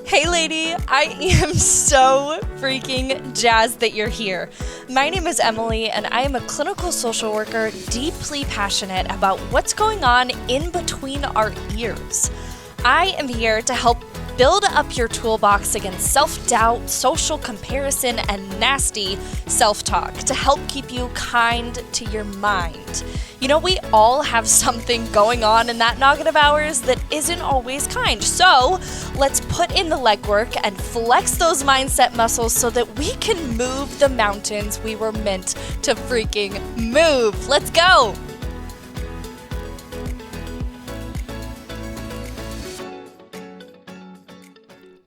Hey lady, I am so freaking jazzed that you're here. My name is Emily and I am a clinical social worker deeply passionate about what's going on in between our ears. I am here to help build up your toolbox against self-doubt, social comparison, and nasty self-talk to help keep you kind to your mind. You know, we all have something going on in that noggin of ours that isn't always kind. So let's put in the legwork and flex those mindset muscles so that we can move the mountains we were meant to freaking move. Let's go.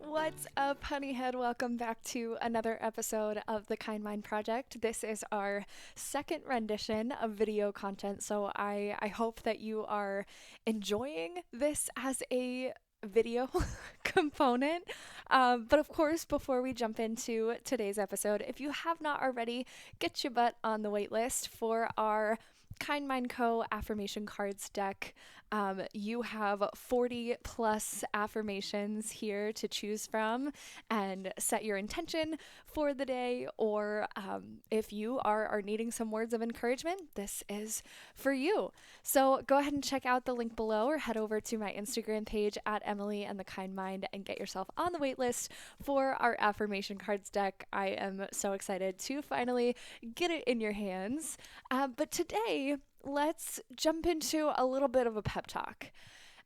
What's up, honeyhead? Welcome back to another episode of the Kind Mind Project. This is our second rendition of video content, so I hope that you are enjoying this as a video component. But of course, before we jump into today's episode, if you have not already, get your butt on the wait list for our Kind Mind Co. affirmation cards deck. You have 40 plus affirmations here to choose from and set your intention for the day. Or if you are needing some words of encouragement, this is for you. So go ahead and check out the link below or head over to my Instagram page at Emily and the Kind Mind and get yourself on the wait list for our affirmation cards deck. I am so excited to finally get it in your hands. But today, let's jump into a little bit of a pep talk.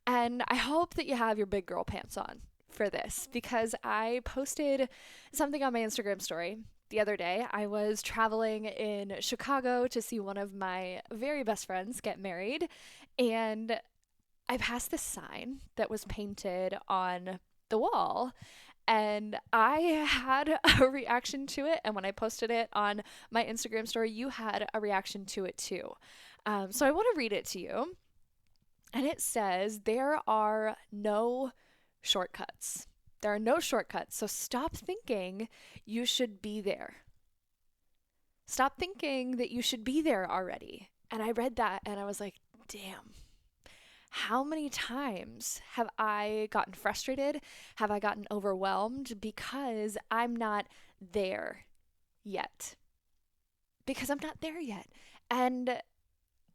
And I hope that you have your big girl pants on for this because I posted something on my Instagram story the other day. I was traveling in Chicago to see one of my very best friends get married, and I passed this sign that was painted on the wall. And I had a reaction to it. And when I posted it on my Instagram story, you had a reaction to it too. So I want to read it to you. And it says, there are no shortcuts. There are no shortcuts. So stop thinking you should be there. Stop thinking that you should be there already. And I read that and I was like, damn. How many times have I gotten frustrated? Have I gotten overwhelmed because I'm not there yet? Because I'm not there yet. And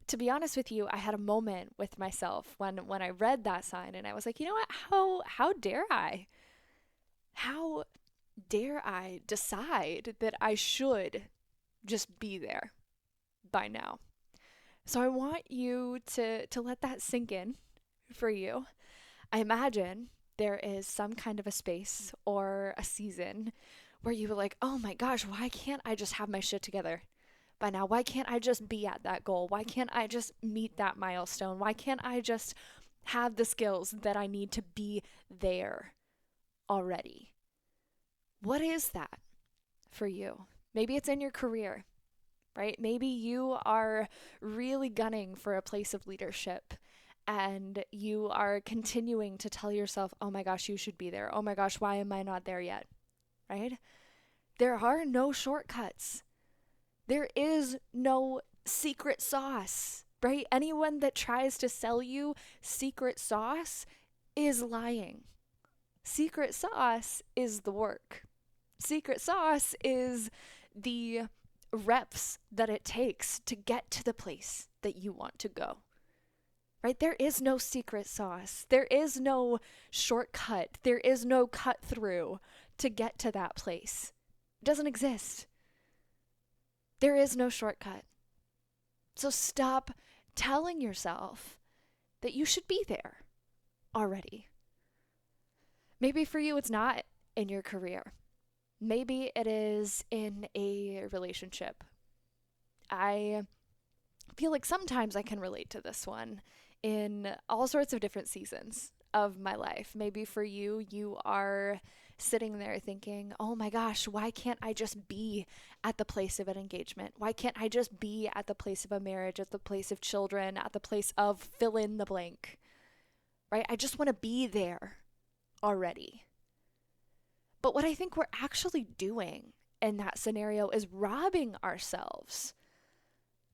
to be honest with you, I had a moment with myself when I read that sign and I was like, you know what? How dare I? How dare I decide that I should just be there by now? So I want you to let that sink in for you. I imagine there is some kind of a space or a season where you were like, oh my gosh, why can't I just have my shit together by now? Why can't I just be at that goal? Why can't I just meet that milestone? Why can't I just have the skills that I need to be there already? What is that for you? Maybe it's in your career. Right? Maybe you are really gunning for a place of leadership and you are continuing to tell yourself, oh my gosh, you should be there. Oh my gosh, why am I not there yet? Right? There are no shortcuts. There is no secret sauce, right? Anyone that tries to sell you secret sauce is lying. Secret sauce is the work. Secret sauce is the reps that it takes to get to the place that you want to go. Right? There is no secret sauce. There is no shortcut. There is no cut through to get to that place. It doesn't exist. There is no shortcut. So stop telling yourself that you should be there already. Maybe for you it's not in your career. Maybe it is in a relationship. I feel like sometimes I can relate to this one in all sorts of different seasons of my life. Maybe for you, you are sitting there thinking, oh my gosh, why can't I just be at the place of an engagement? Why can't I just be at the place of a marriage, at the place of children, at the place of fill in the blank? Right? I just want to be there already. But what I think we're actually doing in that scenario is robbing ourselves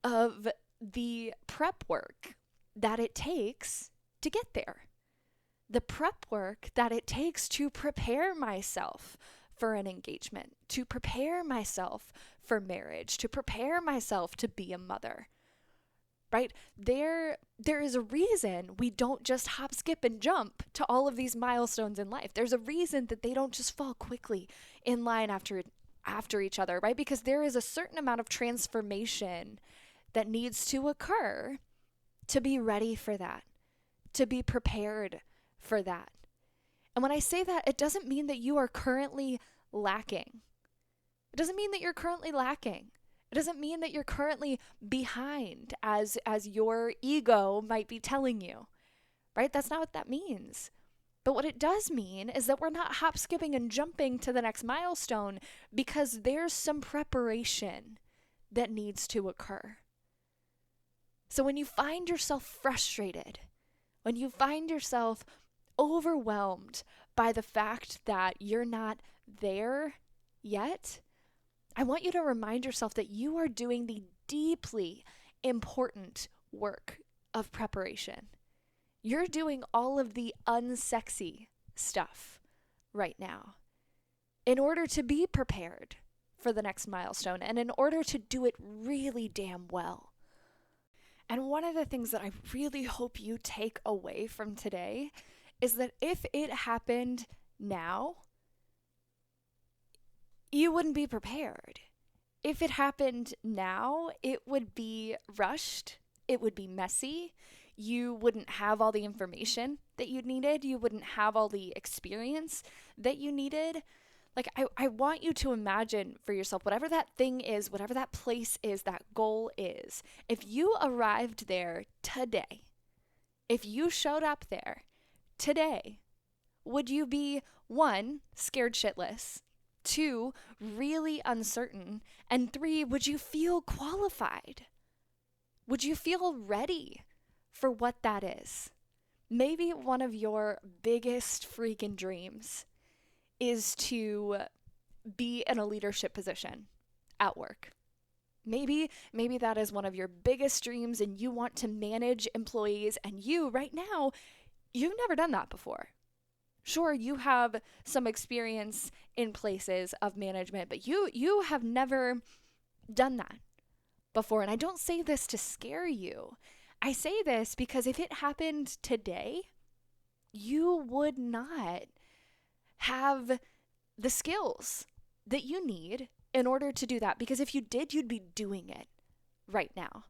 of the prep work that it takes to get there. the prep work that it takes to prepare myself for an engagement, to prepare myself for marriage, to prepare myself to be a mother. Right? There is a reason we don't just hop, skip, and jump to all of these milestones in life. There's a reason that they don't just fall quickly in line after each other, right? Because there is a certain amount of transformation that needs to occur to be ready for that, to be prepared for that. And when I say that, it doesn't mean that you are currently lacking. It doesn't mean that you're currently lacking. It doesn't mean that you're currently behind as your ego might be telling you, right? That's not what that means. But what it does mean is that we're not hop, skipping, and jumping to the next milestone because there's some preparation that needs to occur. So when you find yourself frustrated, when you find yourself overwhelmed by the fact that you're not there yet, I want you to remind yourself that you are doing the deeply important work of preparation. You're doing all of the unsexy stuff right now in order to be prepared for the next milestone and in order to do it really damn well. And one of the things that I really hope you take away from today is that if it happened now, you wouldn't be prepared. If it happened now, it would be rushed. It would be messy. You wouldn't have all the information that you needed. You wouldn't have all the experience that you needed. Like, I want you to imagine for yourself, whatever that thing is, whatever that place is, that goal is, if you arrived there today, if you showed up there today, would you be, 1, scared shitless, 2, really uncertain, and 3, would you feel qualified? Would you feel ready for what that is? Maybe one of your biggest freaking dreams is to be in a leadership position at work. Maybe that is one of your biggest dreams and you want to manage employees, and you right now, you've never done that before. Sure, you have some experience in places of management, but you have never done that before. And I don't say this to scare you. I say this because if it happened today, you would not have the skills that you need in order to do that. Because if you did, you'd be doing it right now.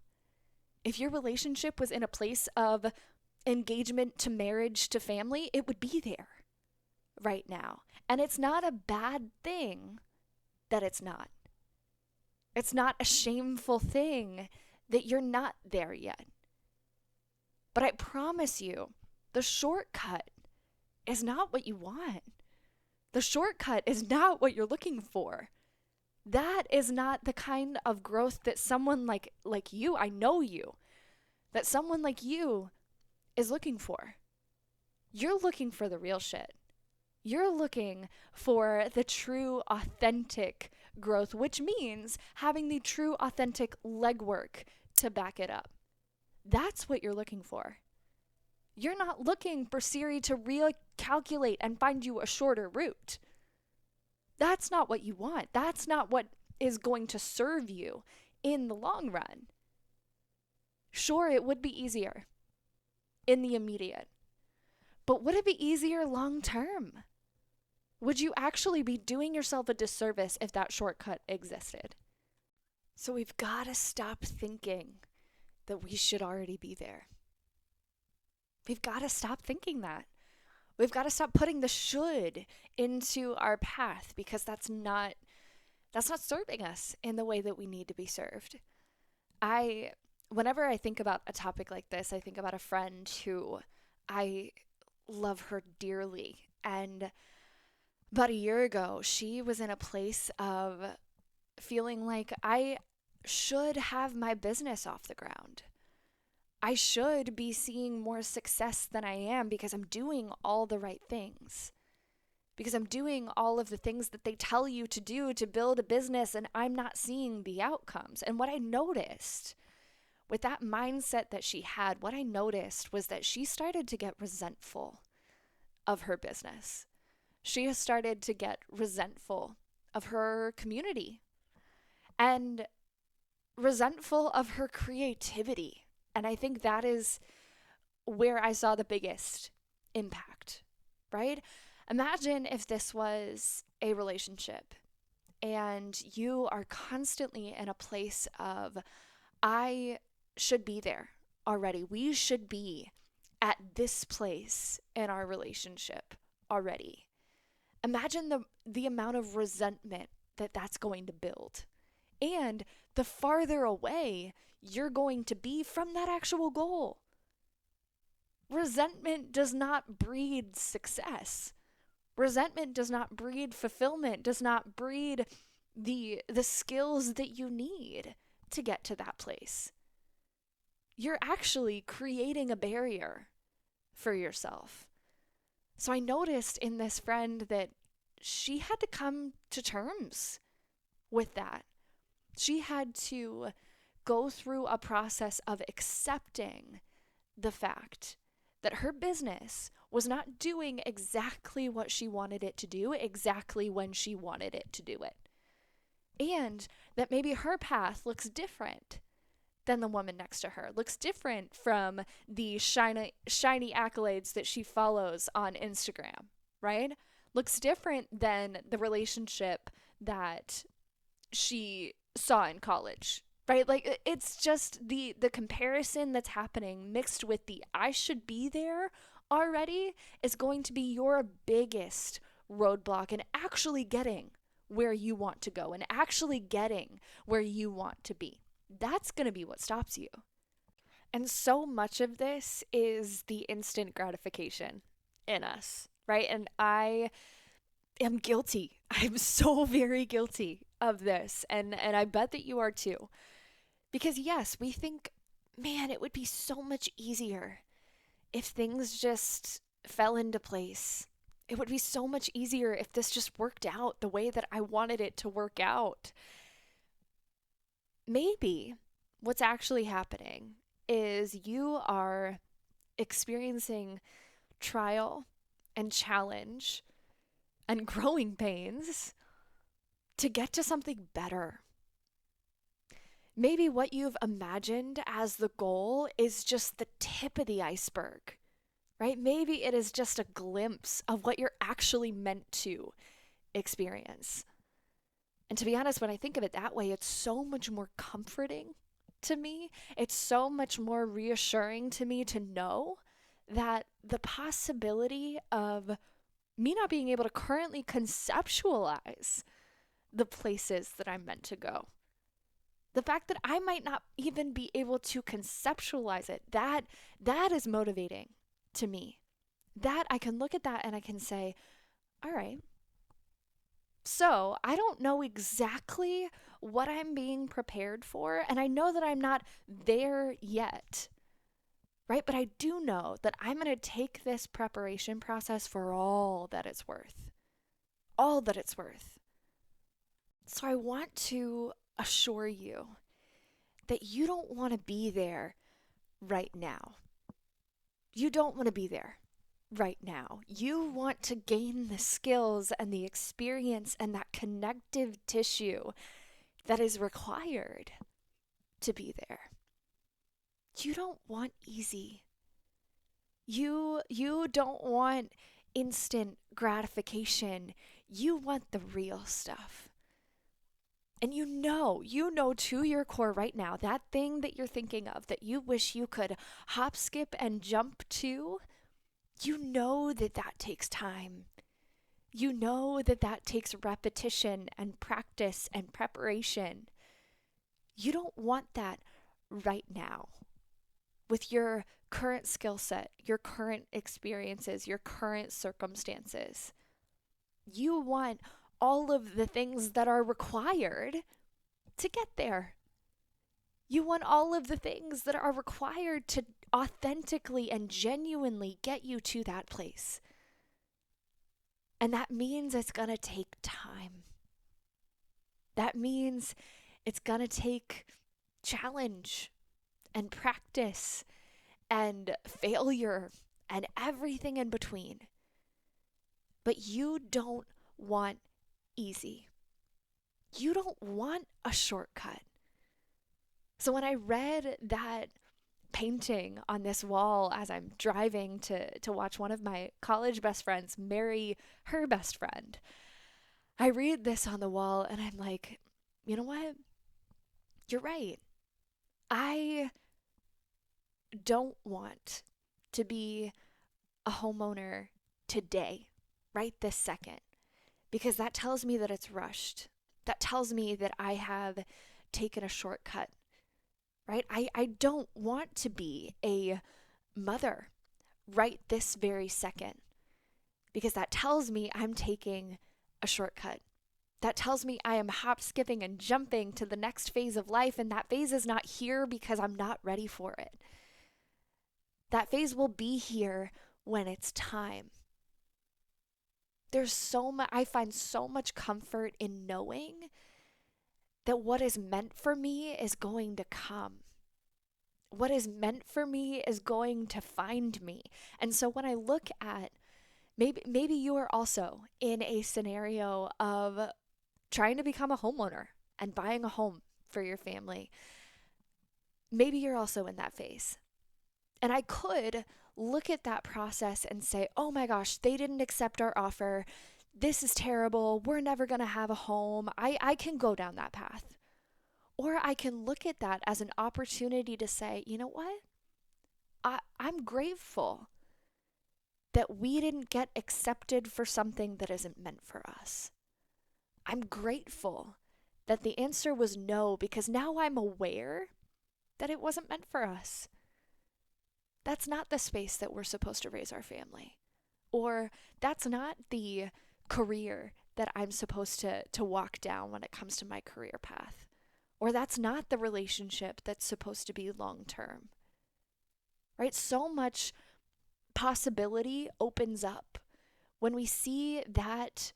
If your relationship was in a place of engagement to marriage to family, it would be there right now. And it's not a bad thing that it's not. It's not a shameful thing that you're not there yet. But I promise you, the shortcut is not what you want. The shortcut is not what you're looking for. That is not the kind of growth that someone like you, I know you, that someone like you is looking for. You're looking for the real shit. You're looking for the true, authentic growth, which means having the true, authentic legwork to back it up. That's what you're looking for. You're not looking for Siri to recalculate and find you a shorter route. That's not what you want. That's not what is going to serve you in the long run. Sure, it would be easier in the immediate, but would it be easier long term? Would you actually be doing yourself a disservice if that shortcut existed? So we've got to stop thinking that we should already be there. We've got to stop thinking that. We've got to stop putting the should into our path, because that's not serving us in the way that we need to be served. Whenever I think about a topic like this, I think about a friend who I love her dearly. And about a year ago, she was in a place of feeling like I should have my business off the ground. I should be seeing more success than I am because I'm doing all the right things. Because I'm doing all of the things that they tell you to do to build a business, and I'm not seeing the outcomes. And what I noticed with that mindset that she had, what I noticed was that she started to get resentful of her business. She has started to get resentful of her community and resentful of her creativity. And I think that is where I saw the biggest impact, right? Imagine if this was a relationship and you are constantly in a place of, I should be there already. We should be at this place in our relationship already. Imagine the amount of resentment that that's going to build. And the farther away you're going to be from that actual goal. Resentment does not breed success. Resentment does not breed fulfillment, does not breed the skills that you need to get to that place. You're actually creating a barrier for yourself. So I noticed in this friend that she had to come to terms with that. She had to go through a process of accepting the fact that her business was not doing exactly what she wanted it to do, exactly when she wanted it to do it. And that maybe her path looks different than the woman next to her, looks different from the shiny accolades that she follows on Instagram, right? Looks different than the relationship that she saw in college, right? Like, it's just the comparison that's happening mixed with the I should be there already is going to be your biggest roadblock in actually getting where you want to go and actually getting where you want to be. That's going to be what stops you. And so much of this is the instant gratification in us, right? And I am guilty. I'm so very guilty of this. And I bet that you are too. Because yes, we think, man, it would be so much easier if things just fell into place. It would be so much easier if this just worked out the way that I wanted it to work out. Maybe what's actually happening is you are experiencing trial and challenge and growing pains to get to something better. Maybe what you've imagined as the goal is just the tip of the iceberg, right? Maybe it is just a glimpse of what you're actually meant to experience. And to be honest, when I think of it that way, it's so much more comforting to me. It's so much more reassuring to me to know that the possibility of me not being able to currently conceptualize the places that I'm meant to go, the fact that I might not even be able to conceptualize it, that is motivating to me. That I can look at that and I can say, all right, so I don't know exactly what I'm being prepared for, and I know that I'm not there yet, right? But I do know that I'm going to take this preparation process for all that it's worth. All that it's worth. So I want to assure you that you don't want to be there right now. You don't want to be there right now. You want to gain the skills and the experience and that connective tissue that is required to be there. You don't want easy. You don't want instant gratification. You want the real stuff. And you know to your core right now, that thing that you're thinking of that you wish you could hop, skip, and jump to, you know that takes time. You know that takes repetition and practice and preparation. You don't want that right now. With your current skill set, your current experiences, your current circumstances. You want all of the things that are required to get there. You want all of the things that are required to authentically and genuinely get you to that place. And that means it's going to take time. That means it's going to take challenge and practice and failure and everything in between. but you don't want easy. You don't want a shortcut. So when I read that painting on this wall as I'm driving to watch one of my college best friends marry her best friend, I read this on the wall and I'm like, you know what? You're right. I don't want to be a homeowner today, right this second, because that tells me that it's rushed. That tells me that I have taken a shortcut, right? I don't want to be a mother right this very second, because that tells me I'm taking a shortcut. That tells me I am hop, skipping, and jumping to the next phase of life, and that phase is not here because I'm not ready for it. That phase will be here when it's time. There's so much, I find so much comfort in knowing that what is meant for me is going to come. What is meant for me is going to find me. And so when I look at maybe you are also in a scenario of trying to become a homeowner and buying a home for your family. Maybe you're also in that phase. And I could look at that process and say, oh my gosh, they didn't accept our offer. This is terrible. We're never going to have a home. I can go down that path. Or I can look at that as an opportunity to say, you know what? I'm grateful that we didn't get accepted for something that isn't meant for us. I'm grateful that the answer was no, because now I'm aware that it wasn't meant for us. That's not the space that we're supposed to raise our family. Or that's not the career that I'm supposed to walk down when it comes to my career path. Or that's not the relationship that's supposed to be long term. Right? So much possibility opens up when we see that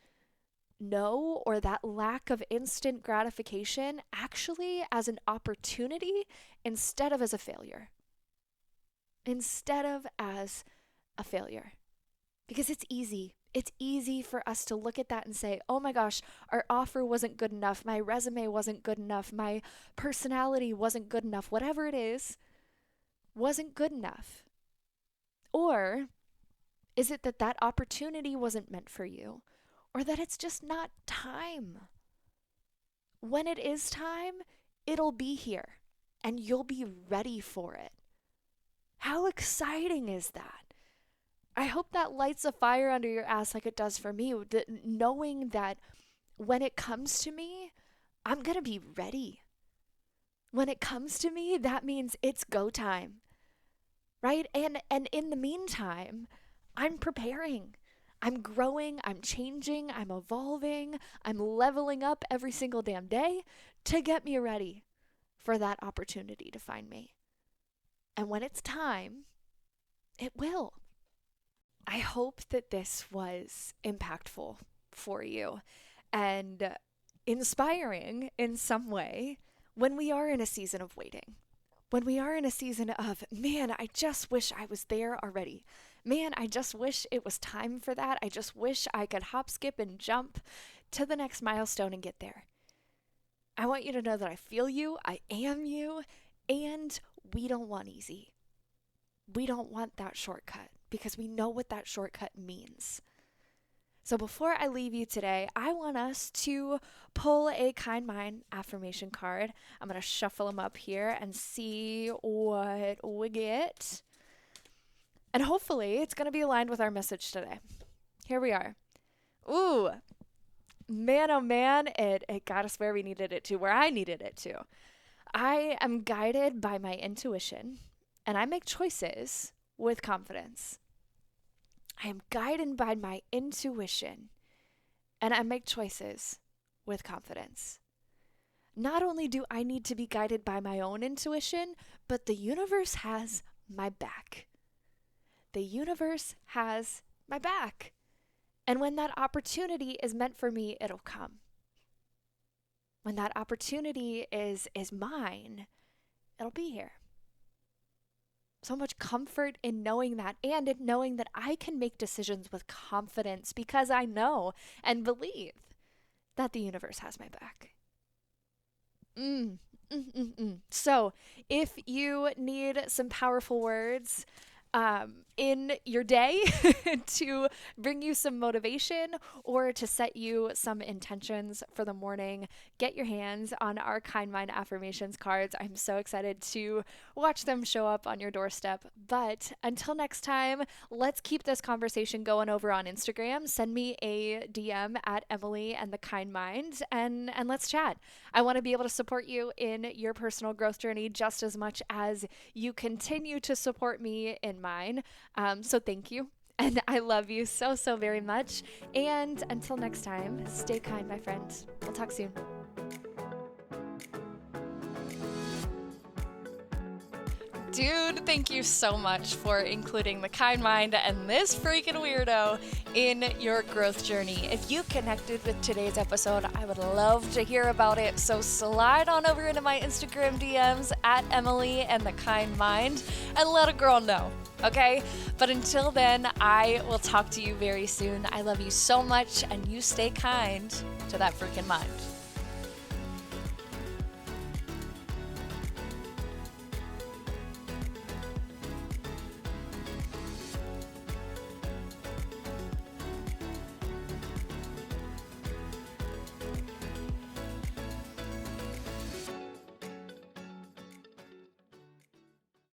no or that lack of instant gratification actually as an opportunity instead of as a failure. Instead of as a failure. Because it's easy. It's easy for us to look at that and say, oh my gosh, our offer wasn't good enough. My resume wasn't good enough. My personality wasn't good enough. Whatever it is, wasn't good enough. Or is it that opportunity wasn't meant for you? Or that it's just not time? When it is time, it'll be here and you'll be ready for it. How exciting is that? I hope that lights a fire under your ass like it does for me, knowing that when it comes to me, I'm going to be ready. When it comes to me, that means it's go time, right? And in the meantime, I'm preparing. I'm growing, I'm changing, I'm evolving, I'm leveling up every single damn day to get me ready for that opportunity to find me. And when it's time, it will. I hope that this was impactful for you and inspiring in some way when we are in a season of waiting. When we are in a season of, man, I just wish I was there already. Man, I just wish it was time for that. I just wish I could hop, skip, and jump to the next milestone and get there. I want you to know that I feel you, I am you, and we don't want easy. We don't want that shortcut because we know what that shortcut means. So before I leave you today, I want us to pull a Kind Mind affirmation card. I'm going to shuffle them up here and see what we get. And hopefully it's going to be aligned with our message today. Here we are. Ooh, man, oh man, it got us where we needed it to, where I needed it to. I am guided by my intuition, and I make choices with confidence. I am guided by my intuition, and I make choices with confidence. Not only do I need to be guided by my own intuition, but the universe has my back. The universe has my back. And when that opportunity is meant for me, it'll come. When that opportunity is mine, it'll be here. so much comfort in knowing that, and in knowing that I can make decisions with confidence because I know and believe that the universe has my back. Mm. So, if you need some powerful words in your day to bring you some motivation or to set you some intentions for the morning, get your hands on our Kind Mind affirmations cards. I'm so excited to watch them show up on your doorstep. But until next time, let's keep this conversation going over on Instagram. Send me a DM at Emily and the Kind Mind, and let's chat. I want to be able to support you in your personal growth journey just as much as you continue to support me in mine. So thank you. And I love you so, so very much. And until next time, stay kind, my friend. We'll talk soon. Dude, thank you so much for including the Kind Mind and this freaking weirdo in your growth journey. If you connected with today's episode, I would love to hear about it. So slide on over into my Instagram DMs at Emily and the Kind Mind and let a girl know. Okay? But until then, I will talk to you very soon. I love you so much, and you stay kind to that freaking mind.